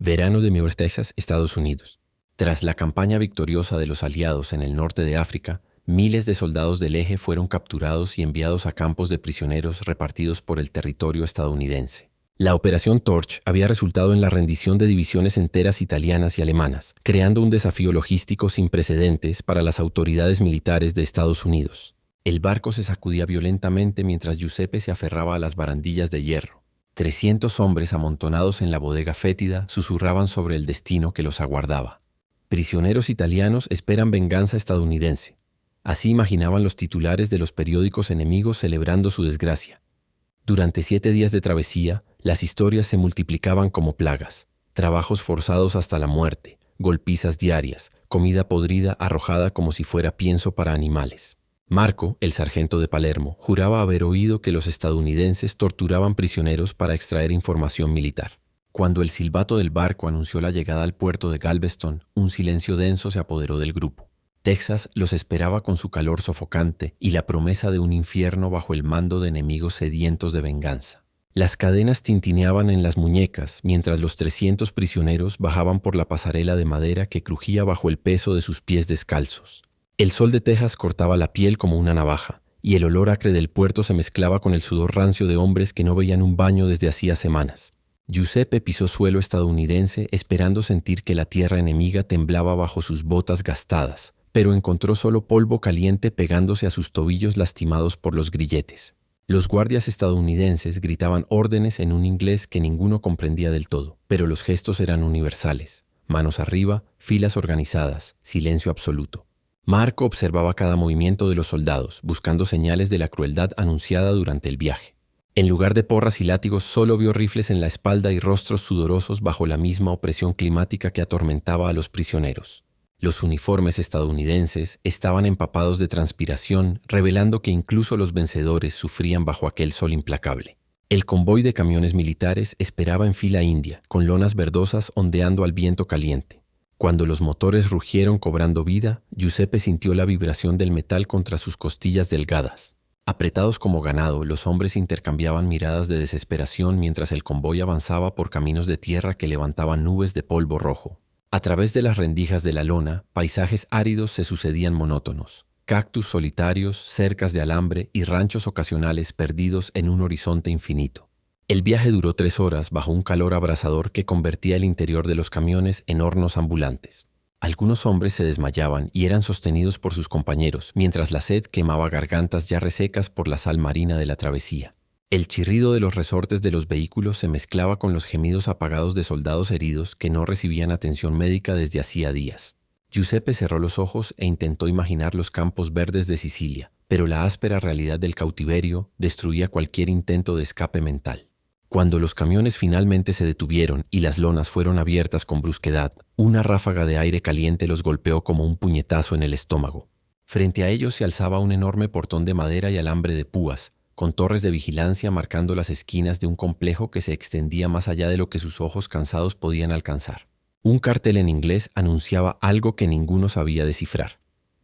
Verano de Midwest, Texas, Estados Unidos. Tras la campaña victoriosa de los aliados en el norte de África, miles de soldados del eje fueron capturados y enviados a campos de prisioneros repartidos por el territorio estadounidense. La Operación Torch había resultado en la rendición de divisiones enteras italianas y alemanas, creando un desafío logístico sin precedentes para las autoridades militares de Estados Unidos. El barco se sacudía violentamente mientras Giuseppe se aferraba a las barandillas de hierro. 300 hombres amontonados en la bodega fétida susurraban sobre el destino que los aguardaba. Prisioneros italianos esperan venganza estadounidense. Así imaginaban los titulares de los periódicos enemigos celebrando su desgracia. Durante 7 días de travesía, las historias se multiplicaban como plagas. Trabajos forzados hasta la muerte, golpizas diarias, comida podrida arrojada como si fuera pienso para animales. Marco, el sargento de Palermo, juraba haber oído que los estadounidenses torturaban prisioneros para extraer información militar. Cuando el silbato del barco anunció la llegada al puerto de Galveston, un silencio denso se apoderó del grupo. Texas los esperaba con su calor sofocante y la promesa de un infierno bajo el mando de enemigos sedientos de venganza. Las cadenas tintineaban en las muñecas mientras los 300 prisioneros bajaban por la pasarela de madera que crujía bajo el peso de sus pies descalzos. El sol de Texas cortaba la piel como una navaja, y el olor acre del puerto se mezclaba con el sudor rancio de hombres que no veían un baño desde hacía semanas. Giuseppe pisó suelo estadounidense esperando sentir que la tierra enemiga temblaba bajo sus botas gastadas, pero encontró solo polvo caliente pegándose a sus tobillos lastimados por los grilletes. Los guardias estadounidenses gritaban órdenes en un inglés que ninguno comprendía del todo, pero los gestos eran universales. Manos arriba, filas organizadas, silencio absoluto. Marco observaba cada movimiento de los soldados, buscando señales de la crueldad anunciada durante el viaje. En lugar de porras y látigos, solo vio rifles en la espalda y rostros sudorosos bajo la misma opresión climática que atormentaba a los prisioneros. Los uniformes estadounidenses estaban empapados de transpiración, revelando que incluso los vencedores sufrían bajo aquel sol implacable. El convoy de camiones militares esperaba en fila india, con lonas verdosas ondeando al viento caliente. Cuando los motores rugieron cobrando vida, Giuseppe sintió la vibración del metal contra sus costillas delgadas. Apretados como ganado, los hombres intercambiaban miradas de desesperación mientras el convoy avanzaba por caminos de tierra que levantaban nubes de polvo rojo. A través de las rendijas de la lona, paisajes áridos se sucedían monótonos. Cactus solitarios, cercas de alambre y ranchos ocasionales perdidos en un horizonte infinito. El viaje duró 3 horas bajo un calor abrasador que convertía el interior de los camiones en hornos ambulantes. Algunos hombres se desmayaban y eran sostenidos por sus compañeros, mientras la sed quemaba gargantas ya resecas por la sal marina de la travesía. El chirrido de los resortes de los vehículos se mezclaba con los gemidos apagados de soldados heridos que no recibían atención médica desde hacía días. Giuseppe cerró los ojos e intentó imaginar los campos verdes de Sicilia, pero la áspera realidad del cautiverio destruía cualquier intento de escape mental. Cuando los camiones finalmente se detuvieron y las lonas fueron abiertas con brusquedad, una ráfaga de aire caliente los golpeó como un puñetazo en el estómago. Frente a ellos se alzaba un enorme portón de madera y alambre de púas, con torres de vigilancia marcando las esquinas de un complejo que se extendía más allá de lo que sus ojos cansados podían alcanzar. Un cartel en inglés anunciaba algo que ninguno sabía descifrar,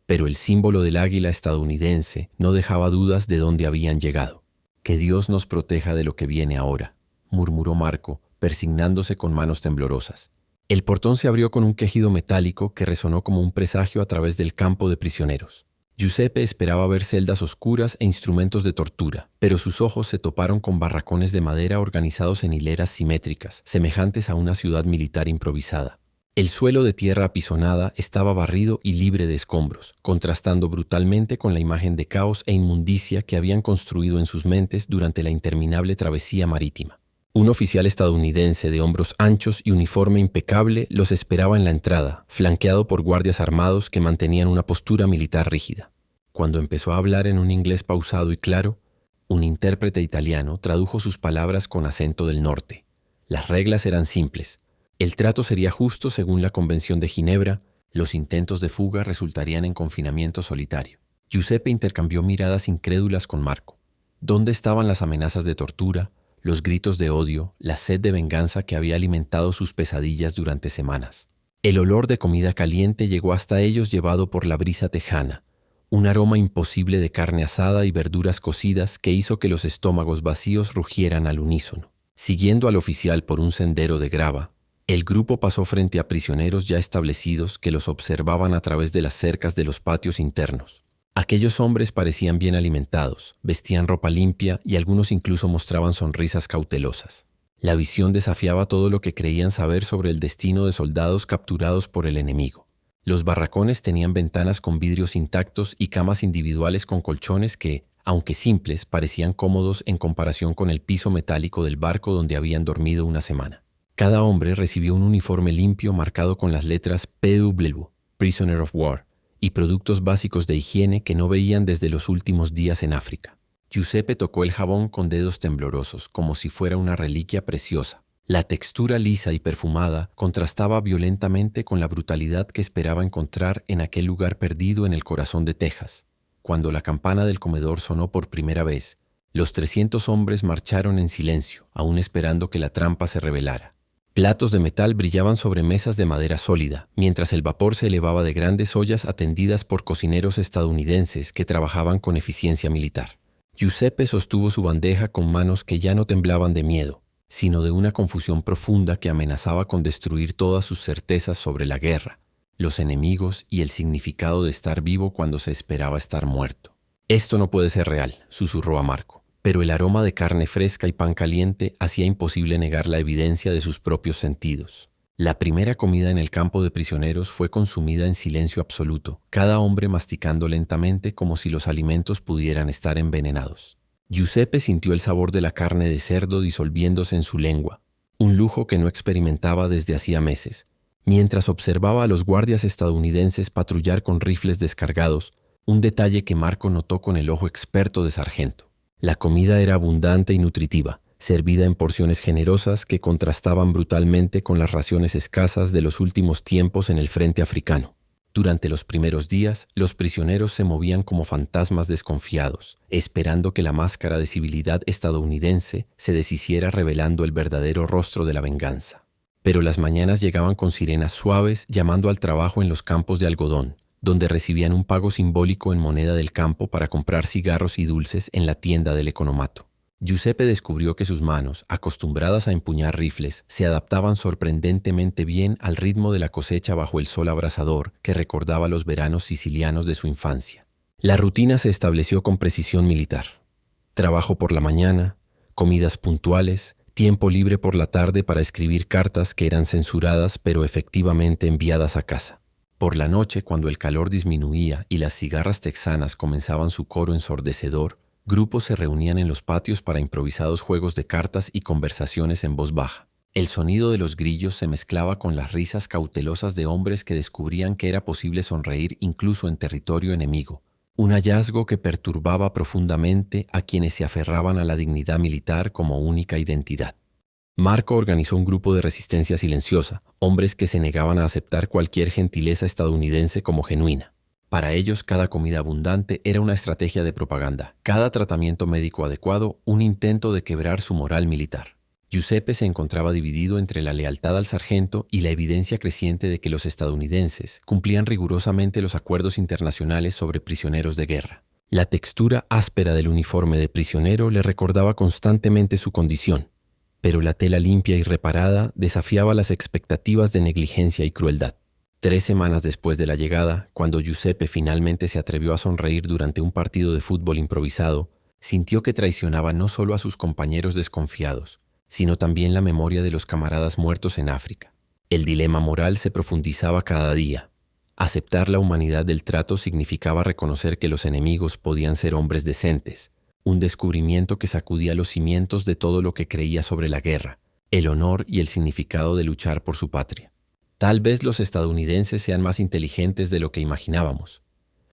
pero el símbolo del águila estadounidense no dejaba dudas de dónde habían llegado. «Que Dios nos proteja de lo que viene ahora», murmuró Marco, persignándose con manos temblorosas. El portón se abrió con un quejido metálico que resonó como un presagio a través del campo de prisioneros. Giuseppe esperaba ver celdas oscuras e instrumentos de tortura, pero sus ojos se toparon con barracones de madera organizados en hileras simétricas, semejantes a una ciudad militar improvisada. El suelo de tierra apisonada estaba barrido y libre de escombros, contrastando brutalmente con la imagen de caos e inmundicia que habían construido en sus mentes durante la interminable travesía marítima. Un oficial estadounidense de hombros anchos y uniforme impecable los esperaba en la entrada, flanqueado por guardias armados que mantenían una postura militar rígida. Cuando empezó a hablar en un inglés pausado y claro, un intérprete italiano tradujo sus palabras con acento del norte. Las reglas eran simples. El trato sería justo según la Convención de Ginebra, los intentos de fuga resultarían en confinamiento solitario. Giuseppe intercambió miradas incrédulas con Marco. ¿Dónde estaban las amenazas de tortura, los gritos de odio, la sed de venganza que había alimentado sus pesadillas durante semanas? El olor de comida caliente llegó hasta ellos llevado por la brisa tejana, un aroma imposible de carne asada y verduras cocidas que hizo que los estómagos vacíos rugieran al unísono. Siguiendo al oficial por un sendero de grava, El grupo pasó frente a prisioneros ya establecidos que los observaban a través de las cercas de los patios internos. Aquellos hombres parecían bien alimentados, vestían ropa limpia y algunos incluso mostraban sonrisas cautelosas. La visión desafiaba todo lo que creían saber sobre el destino de soldados capturados por el enemigo. Los barracones tenían ventanas con vidrios intactos y camas individuales con colchones que, aunque simples, parecían cómodos en comparación con el piso metálico del barco donde habían dormido una semana. Cada hombre recibió un uniforme limpio marcado con las letras PW, Prisoner of War, y productos básicos de higiene que no veían desde los últimos días en África. Giuseppe tocó el jabón con dedos temblorosos, como si fuera una reliquia preciosa. La textura lisa y perfumada contrastaba violentamente con la brutalidad que esperaba encontrar en aquel lugar perdido en el corazón de Texas. Cuando la campana del comedor sonó por primera vez, los 300 hombres marcharon en silencio, aún esperando que la trampa se revelara. Platos de metal brillaban sobre mesas de madera sólida, mientras el vapor se elevaba de grandes ollas atendidas por cocineros estadounidenses que trabajaban con eficiencia militar. Giuseppe sostuvo su bandeja con manos que ya no temblaban de miedo, sino de una confusión profunda que amenazaba con destruir todas sus certezas sobre la guerra, los enemigos y el significado de estar vivo cuando se esperaba estar muerto. «Esto no puede ser real», susurró a Marco, pero el aroma de carne fresca y pan caliente hacía imposible negar la evidencia de sus propios sentidos. La primera comida en el campo de prisioneros fue consumida en silencio absoluto, cada hombre masticando lentamente como si los alimentos pudieran estar envenenados. Giuseppe sintió el sabor de la carne de cerdo disolviéndose en su lengua, un lujo que no experimentaba desde hacía meses. Mientras observaba a los guardias estadounidenses patrullar con rifles descargados, un detalle que Marco notó con el ojo experto de sargento. La comida era abundante y nutritiva, servida en porciones generosas que contrastaban brutalmente con las raciones escasas de los últimos tiempos en el frente africano. Durante los primeros días, los prisioneros se movían como fantasmas desconfiados, esperando que la máscara de civilidad estadounidense se deshiciera revelando el verdadero rostro de la venganza. Pero las mañanas llegaban con sirenas suaves llamando al trabajo en los campos de algodón, donde recibían un pago simbólico en moneda del campo para comprar cigarros y dulces en la tienda del economato. Giuseppe descubrió que sus manos, acostumbradas a empuñar rifles, se adaptaban sorprendentemente bien al ritmo de la cosecha bajo el sol abrasador que recordaba los veranos sicilianos de su infancia. La rutina se estableció con precisión militar. Trabajo por la mañana, comidas puntuales, tiempo libre por la tarde para escribir cartas que eran censuradas pero efectivamente enviadas a casa. Por la noche, cuando el calor disminuía y las cigarras texanas comenzaban su coro ensordecedor, grupos se reunían en los patios para improvisados juegos de cartas y conversaciones en voz baja. El sonido de los grillos se mezclaba con las risas cautelosas de hombres que descubrían que era posible sonreír incluso en territorio enemigo, un hallazgo que perturbaba profundamente a quienes se aferraban a la dignidad militar como única identidad. Marco organizó un grupo de resistencia silenciosa, hombres que se negaban a aceptar cualquier gentileza estadounidense como genuina. Para ellos, cada comida abundante era una estrategia de propaganda, cada tratamiento médico adecuado un intento de quebrar su moral militar. Giuseppe se encontraba dividido entre la lealtad al sargento y la evidencia creciente de que los estadounidenses cumplían rigurosamente los acuerdos internacionales sobre prisioneros de guerra. La textura áspera del uniforme de prisionero le recordaba constantemente su condición, pero la tela limpia y reparada desafiaba las expectativas de negligencia y crueldad. 3 semanas después de la llegada, cuando Giuseppe finalmente se atrevió a sonreír durante un partido de fútbol improvisado, sintió que traicionaba no solo a sus compañeros desconfiados, sino también la memoria de los camaradas muertos en África. El dilema moral se profundizaba cada día. Aceptar la humanidad del trato significaba reconocer que los enemigos podían ser hombres decentes, un descubrimiento que sacudía los cimientos de todo lo que creía sobre la guerra, el honor y el significado de luchar por su patria. «Tal vez los estadounidenses sean más inteligentes de lo que imaginábamos»,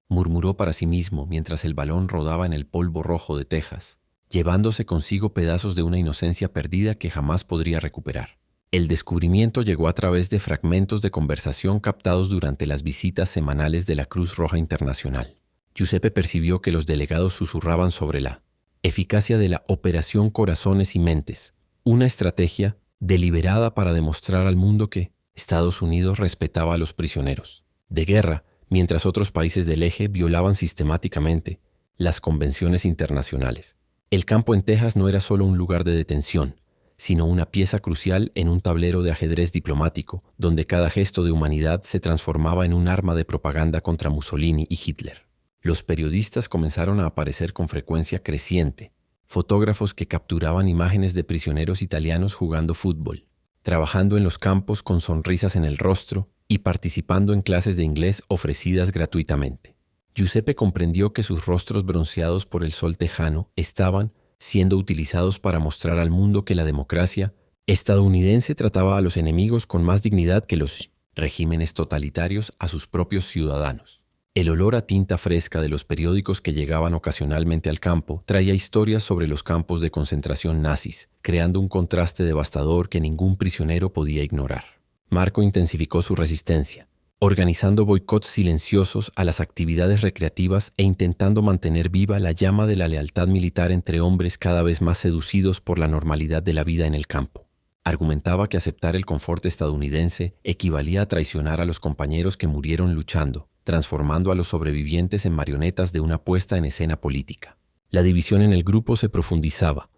murmuró para sí mismo mientras el balón rodaba en el polvo rojo de Texas, llevándose consigo pedazos de una inocencia perdida que jamás podría recuperar. El descubrimiento llegó a través de fragmentos de conversación captados durante las visitas semanales de la Cruz Roja Internacional. Giuseppe percibió que los delegados susurraban sobre la eficacia de la Operación Corazones y Mentes, una estrategia deliberada para demostrar al mundo que Estados Unidos respetaba a los prisioneros de guerra, mientras otros países del eje violaban sistemáticamente las convenciones internacionales. El campo en Texas no era solo un lugar de detención, sino una pieza crucial en un tablero de ajedrez diplomático, donde cada gesto de humanidad se transformaba en un arma de propaganda contra Mussolini y Hitler. Los periodistas comenzaron a aparecer con frecuencia creciente, fotógrafos que capturaban imágenes de prisioneros italianos jugando fútbol, trabajando en los campos con sonrisas en el rostro y participando en clases de inglés ofrecidas gratuitamente. Giuseppe comprendió que sus rostros bronceados por el sol tejano estaban siendo utilizados para mostrar al mundo que la democracia estadounidense trataba a los enemigos con más dignidad que los regímenes totalitarios a sus propios ciudadanos. El olor a tinta fresca de los periódicos que llegaban ocasionalmente al campo traía historias sobre los campos de concentración nazis, creando un contraste devastador que ningún prisionero podía ignorar. Marco intensificó su resistencia, organizando boicots silenciosos a las actividades recreativas e intentando mantener viva la llama de la lealtad militar entre hombres cada vez más seducidos por la normalidad de la vida en el campo. Argumentaba que aceptar el confort estadounidense equivalía a traicionar a los compañeros que murieron luchando, transformando a los sobrevivientes en marionetas de una puesta en escena política. La división en el grupo se profundizaba.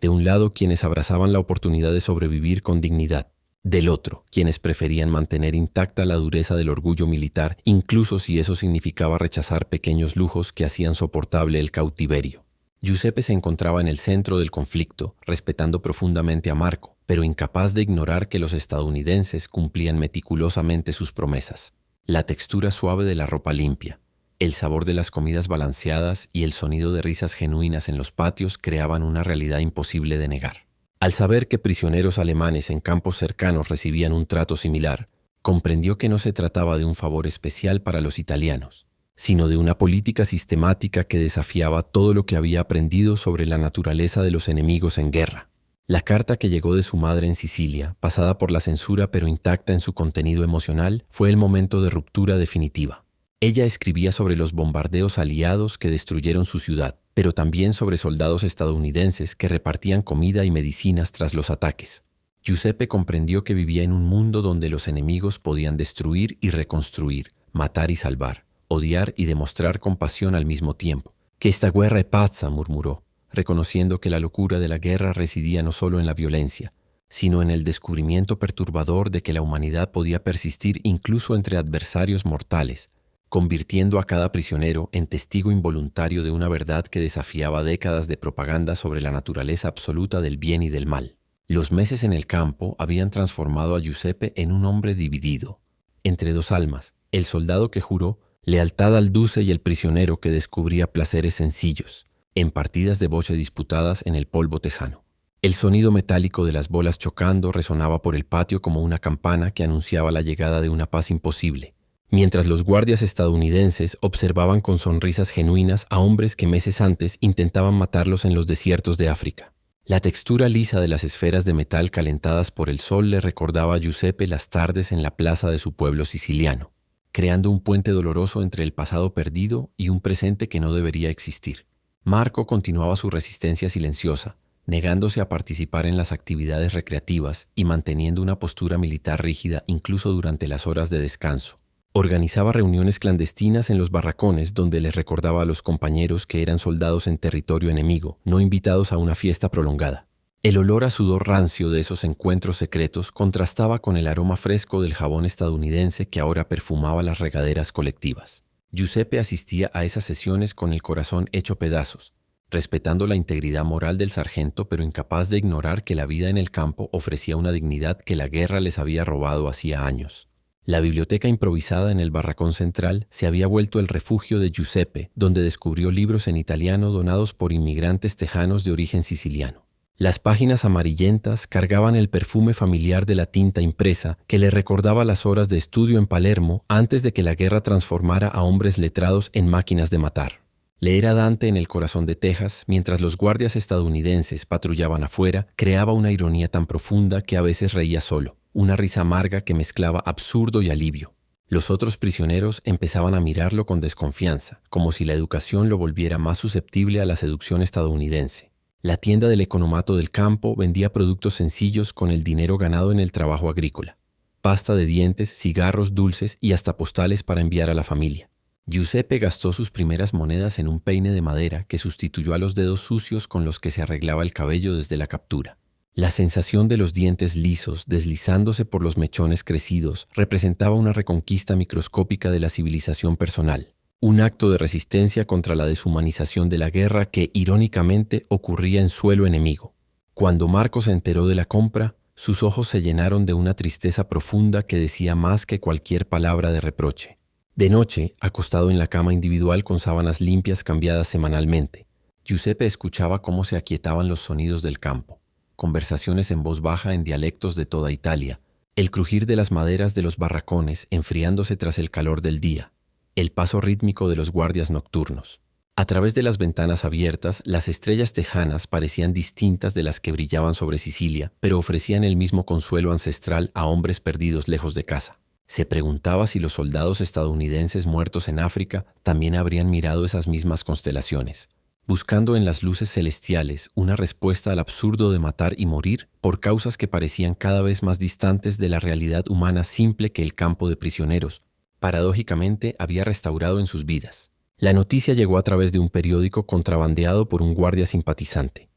De un lado, quienes abrazaban la oportunidad de sobrevivir con dignidad. Del otro, quienes preferían mantener intacta la dureza del orgullo militar, incluso si eso significaba rechazar pequeños lujos que hacían soportable el cautiverio. Giuseppe se encontraba en el centro del conflicto, respetando profundamente a Marco, pero incapaz de ignorar que los estadounidenses cumplían meticulosamente sus promesas. La textura suave de la ropa limpia, el sabor de las comidas balanceadas y el sonido de risas genuinas en los patios creaban una realidad imposible de negar. Al saber que prisioneros alemanes en campos cercanos recibían un trato similar, comprendió que no se trataba de un favor especial para los italianos, sino de una política sistemática que desafiaba todo lo que había aprendido sobre la naturaleza de los enemigos en guerra. La carta que llegó de su madre en Sicilia, pasada por la censura pero intacta en su contenido emocional, fue el momento de ruptura definitiva. Ella escribía sobre los bombardeos aliados que destruyeron su ciudad, pero también sobre soldados estadounidenses que repartían comida y medicinas tras los ataques. Giuseppe comprendió que vivía en un mundo donde los enemigos podían destruir y reconstruir, matar y salvar, odiar y demostrar compasión al mismo tiempo. «Que esta guerra è pazza», murmuró, reconociendo que la locura de la guerra residía no solo en la violencia, sino en el descubrimiento perturbador de que la humanidad podía persistir incluso entre adversarios mortales, convirtiendo a cada prisionero en testigo involuntario de una verdad que desafiaba décadas de propaganda sobre la naturaleza absoluta del bien y del mal. Los meses en el campo habían transformado a Giuseppe en un hombre dividido, entre dos almas, el soldado que juró lealtad al duce y el prisionero que descubría placeres sencillos, en partidas de boche disputadas en el polvo tejano. El sonido metálico de las bolas chocando resonaba por el patio como una campana que anunciaba la llegada de una paz imposible, mientras los guardias estadounidenses observaban con sonrisas genuinas a hombres que meses antes intentaban matarlos en los desiertos de África. La textura lisa de las esferas de metal calentadas por el sol le recordaba a Giuseppe las tardes en la plaza de su pueblo siciliano, creando un puente doloroso entre el pasado perdido y un presente que no debería existir. Marco continuaba su resistencia silenciosa, negándose a participar en las actividades recreativas y manteniendo una postura militar rígida incluso durante las horas de descanso. Organizaba reuniones clandestinas en los barracones donde les recordaba a los compañeros que eran soldados en territorio enemigo, no invitados a una fiesta prolongada. El olor a sudor rancio de esos encuentros secretos contrastaba con el aroma fresco del jabón estadounidense que ahora perfumaba las regaderas colectivas. Giuseppe asistía a esas sesiones con el corazón hecho pedazos, respetando la integridad moral del sargento pero incapaz de ignorar que la vida en el campo ofrecía una dignidad que la guerra les había robado hacía años. La biblioteca improvisada en el barracón central se había vuelto el refugio de Giuseppe, donde descubrió libros en italiano donados por inmigrantes tejanos de origen siciliano. Las páginas amarillentas cargaban el perfume familiar de la tinta impresa que le recordaba las horas de estudio en Palermo antes de que la guerra transformara a hombres letrados en máquinas de matar. Leer a Dante en el corazón de Texas, mientras los guardias estadounidenses patrullaban afuera, creaba una ironía tan profunda que a veces reía solo. Una risa amarga que mezclaba absurdo y alivio. Los otros prisioneros empezaban a mirarlo con desconfianza, como si la educación lo volviera más susceptible a la seducción estadounidense. La tienda del economato del campo vendía productos sencillos con el dinero ganado en el trabajo agrícola. Pasta de dientes, cigarros, dulces y hasta postales para enviar a la familia. Giuseppe gastó sus primeras monedas en un peine de madera que sustituyó a los dedos sucios con los que se arreglaba el cabello desde la captura. La sensación de los dientes lisos deslizándose por los mechones crecidos representaba una reconquista microscópica de la civilización personal, un acto de resistencia contra la deshumanización de la guerra que, irónicamente, ocurría en suelo enemigo. Cuando Marco se enteró de la compra, sus ojos se llenaron de una tristeza profunda que decía más que cualquier palabra de reproche. De noche, acostado en la cama individual con sábanas limpias cambiadas semanalmente, Giuseppe escuchaba cómo se aquietaban los sonidos del campo, conversaciones en voz baja en dialectos de toda Italia, el crujir de las maderas de los barracones enfriándose tras el calor del día, el paso rítmico de los guardias nocturnos. A través de las ventanas abiertas, las estrellas tejanas parecían distintas de las que brillaban sobre Sicilia, pero ofrecían el mismo consuelo ancestral a hombres perdidos lejos de casa. Se preguntaba si los soldados estadounidenses muertos en África también habrían mirado esas mismas constelaciones, buscando en las luces celestiales una respuesta al absurdo de matar y morir por causas que parecían cada vez más distantes de la realidad humana simple que el campo de prisioneros, paradójicamente, había restaurado en sus vidas. La noticia llegó a través de un periódico contrabandeado por un guardia simpatizante.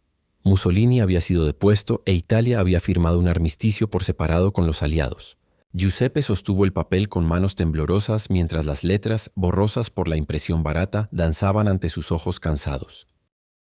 Mussolini había sido depuesto e Italia había firmado un armisticio por separado con los aliados. Giuseppe sostuvo el papel con manos temblorosas mientras las letras, borrosas por la impresión barata, danzaban ante sus ojos cansados.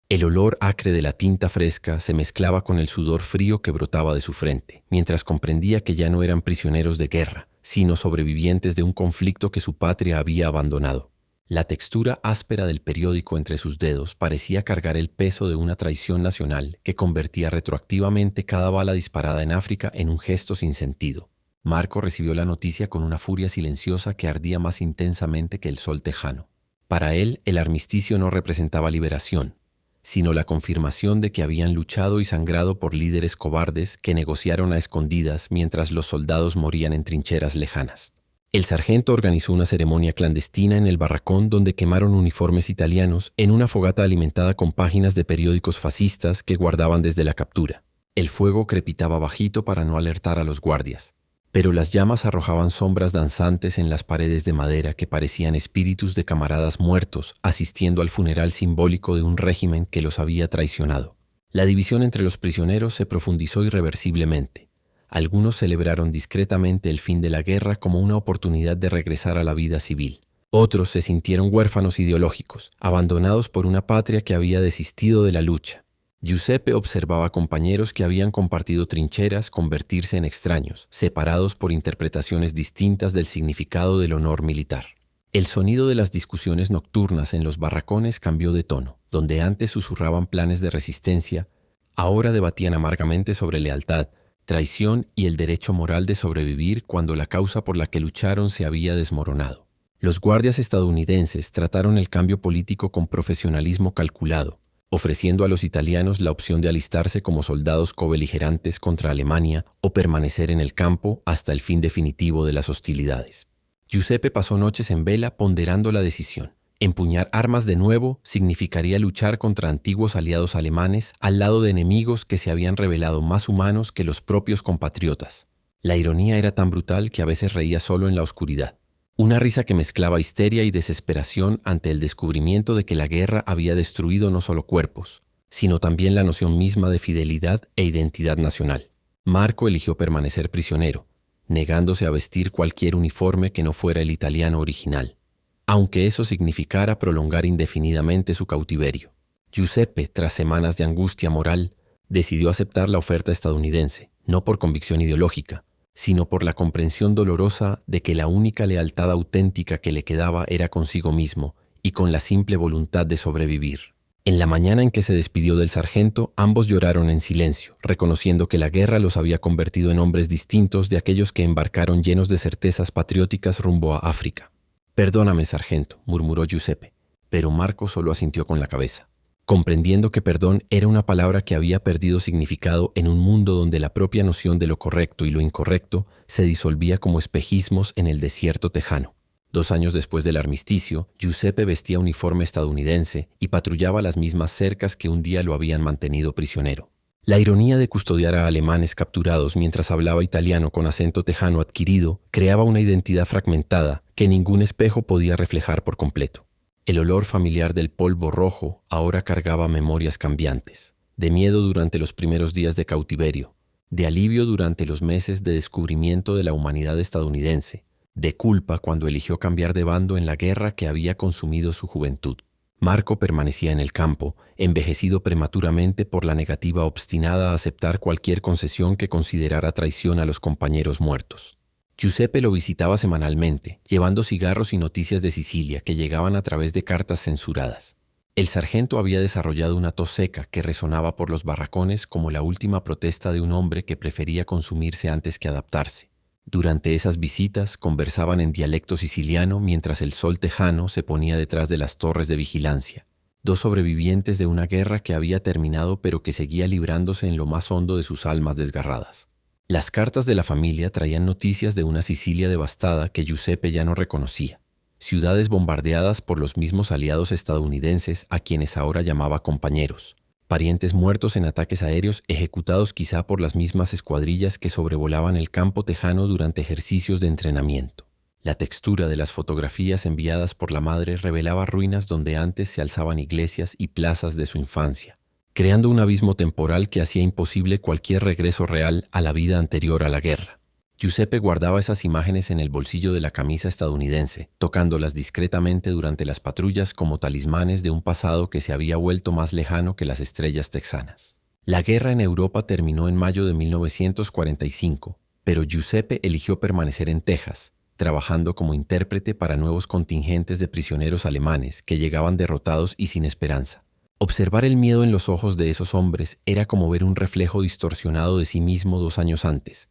El olor acre de la tinta fresca se mezclaba con el sudor frío que brotaba de su frente, mientras comprendía que ya no eran prisioneros de guerra, sino sobrevivientes de un conflicto que su patria había abandonado. La textura áspera del periódico entre sus dedos parecía cargar el peso de una traición nacional que convertía retroactivamente cada bala disparada en África en un gesto sin sentido. Marco recibió la noticia con una furia silenciosa que ardía más intensamente que el sol tejano. Para él, el armisticio no representaba liberación, sino la confirmación de que habían luchado y sangrado por líderes cobardes que negociaron a escondidas mientras los soldados morían en trincheras lejanas. El sargento organizó una ceremonia clandestina en el barracón donde quemaron uniformes italianos en una fogata alimentada con páginas de periódicos fascistas que guardaban desde la captura. El fuego crepitaba bajito para no alertar a los guardias, pero las llamas arrojaban sombras danzantes en las paredes de madera que parecían espíritus de camaradas muertos asistiendo al funeral simbólico de un régimen que los había traicionado. La división entre los prisioneros se profundizó irreversiblemente. Algunos celebraron discretamente el fin de la guerra como una oportunidad de regresar a la vida civil. Otros se sintieron huérfanos ideológicos, abandonados por una patria que había desistido de la lucha. Giuseppe observaba a compañeros que habían compartido trincheras convertirse en extraños, separados por interpretaciones distintas del significado del honor militar. El sonido de las discusiones nocturnas en los barracones cambió de tono. Donde antes susurraban planes de resistencia, ahora debatían amargamente sobre lealtad, traición y el derecho moral de sobrevivir cuando la causa por la que lucharon se había desmoronado. Los guardias estadounidenses trataron el cambio político con profesionalismo calculado, ofreciendo a los italianos la opción de alistarse como soldados cobeligerantes contra Alemania o permanecer en el campo hasta el fin definitivo de las hostilidades. Giuseppe pasó noches en vela ponderando la decisión. Empuñar armas de nuevo significaría luchar contra antiguos aliados alemanes al lado de enemigos que se habían revelado más humanos que los propios compatriotas. La ironía era tan brutal que a veces reía solo en la oscuridad. Una risa que mezclaba histeria y desesperación ante el descubrimiento de que la guerra había destruido no solo cuerpos, sino también la noción misma de fidelidad e identidad nacional. Marco eligió permanecer prisionero, negándose a vestir cualquier uniforme que no fuera el italiano original, aunque eso significara prolongar indefinidamente su cautiverio. Giuseppe, tras semanas de angustia moral, decidió aceptar la oferta estadounidense, no por convicción ideológica, sino por la comprensión dolorosa de que la única lealtad auténtica que le quedaba era consigo mismo y con la simple voluntad de sobrevivir. En la mañana en que se despidió del sargento, ambos lloraron en silencio, reconociendo que la guerra los había convertido en hombres distintos de aquellos que embarcaron llenos de certezas patrióticas rumbo a África. «Perdóname, sargento», murmuró Giuseppe, pero Marco solo asintió con la cabeza, comprendiendo que perdón era una palabra que había perdido significado en un mundo donde la propia noción de lo correcto y lo incorrecto se disolvía como espejismos en el desierto tejano. 2 años después del armisticio, Giuseppe vestía uniforme estadounidense y patrullaba las mismas cercas que un día lo habían mantenido prisionero. La ironía de custodiar a alemanes capturados mientras hablaba italiano con acento tejano adquirido creaba una identidad fragmentada que ningún espejo podía reflejar por completo. El olor familiar del polvo rojo ahora cargaba memorias cambiantes, de miedo durante los primeros días de cautiverio, de alivio durante los meses de descubrimiento de la humanidad estadounidense, de culpa cuando eligió cambiar de bando en la guerra que había consumido su juventud. Marco permanecía en el campo, envejecido prematuramente por la negativa obstinada a aceptar cualquier concesión que considerara traición a los compañeros muertos. Giuseppe lo visitaba semanalmente, llevando cigarros y noticias de Sicilia que llegaban a través de cartas censuradas. El sargento había desarrollado una tos seca que resonaba por los barracones como la última protesta de un hombre que prefería consumirse antes que adaptarse. Durante esas visitas conversaban en dialecto siciliano mientras el sol tejano se ponía detrás de las torres de vigilancia. Dos sobrevivientes de una guerra que había terminado pero que seguía librándose en lo más hondo de sus almas desgarradas. Las cartas de la familia traían noticias de una Sicilia devastada que Giuseppe ya no reconocía. Ciudades bombardeadas por los mismos aliados estadounidenses a quienes ahora llamaba compañeros. Parientes muertos en ataques aéreos ejecutados quizá por las mismas escuadrillas que sobrevolaban el campo tejano durante ejercicios de entrenamiento. La textura de las fotografías enviadas por la madre revelaba ruinas donde antes se alzaban iglesias y plazas de su infancia, creando un abismo temporal que hacía imposible cualquier regreso real a la vida anterior a la guerra. Giuseppe guardaba esas imágenes en el bolsillo de la camisa estadounidense, tocándolas discretamente durante las patrullas como talismanes de un pasado que se había vuelto más lejano que las estrellas texanas. La guerra en Europa terminó en mayo de 1945, pero Giuseppe eligió permanecer en Texas, trabajando como intérprete para nuevos contingentes de prisioneros alemanes que llegaban derrotados y sin esperanza. Observar el miedo en los ojos de esos hombres era como ver un reflejo distorsionado de sí mismo 2 años antes.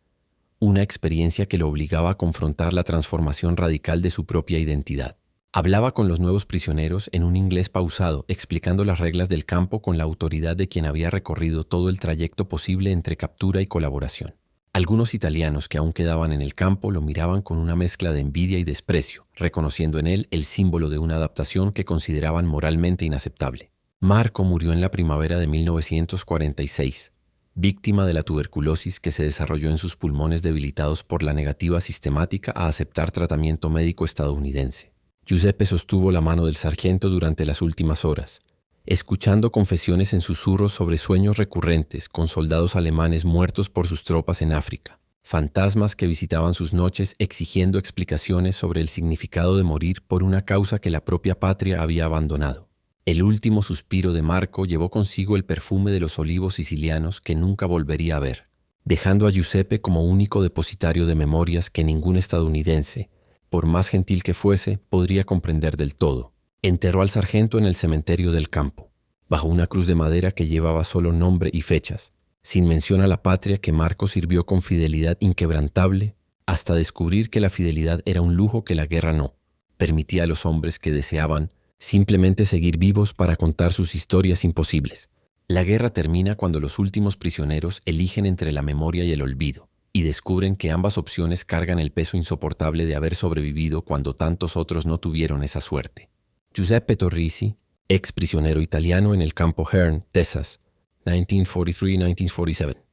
Una experiencia que lo obligaba a confrontar la transformación radical de su propia identidad. Hablaba con los nuevos prisioneros en un inglés pausado, explicando las reglas del campo con la autoridad de quien había recorrido todo el trayecto posible entre captura y colaboración. Algunos italianos que aún quedaban en el campo lo miraban con una mezcla de envidia y desprecio, reconociendo en él el símbolo de una adaptación que consideraban moralmente inaceptable. Marco murió en la primavera de 1946. Víctima de la tuberculosis que se desarrolló en sus pulmones debilitados por la negativa sistemática a aceptar tratamiento médico estadounidense. Giuseppe sostuvo la mano del sargento durante las últimas horas, escuchando confesiones en susurros sobre sueños recurrentes con soldados alemanes muertos por sus tropas en África, fantasmas que visitaban sus noches exigiendo explicaciones sobre el significado de morir por una causa que la propia patria había abandonado. El último suspiro de Marco llevó consigo el perfume de los olivos sicilianos que nunca volvería a ver, dejando a Giuseppe como único depositario de memorias que ningún estadounidense, por más gentil que fuese, podría comprender del todo. Enterró al sargento en el cementerio del campo, bajo una cruz de madera que llevaba solo nombre y fechas, sin mención a la patria que Marco sirvió con fidelidad inquebrantable, hasta descubrir que la fidelidad era un lujo que la guerra no permitía a los hombres que deseaban simplemente seguir vivos para contar sus historias imposibles. La guerra termina cuando los últimos prisioneros eligen entre la memoria y el olvido, y descubren que ambas opciones cargan el peso insoportable de haber sobrevivido cuando tantos otros no tuvieron esa suerte. Giuseppe Torrisi, ex prisionero italiano en el campo Hearne, Texas, 1943-1947.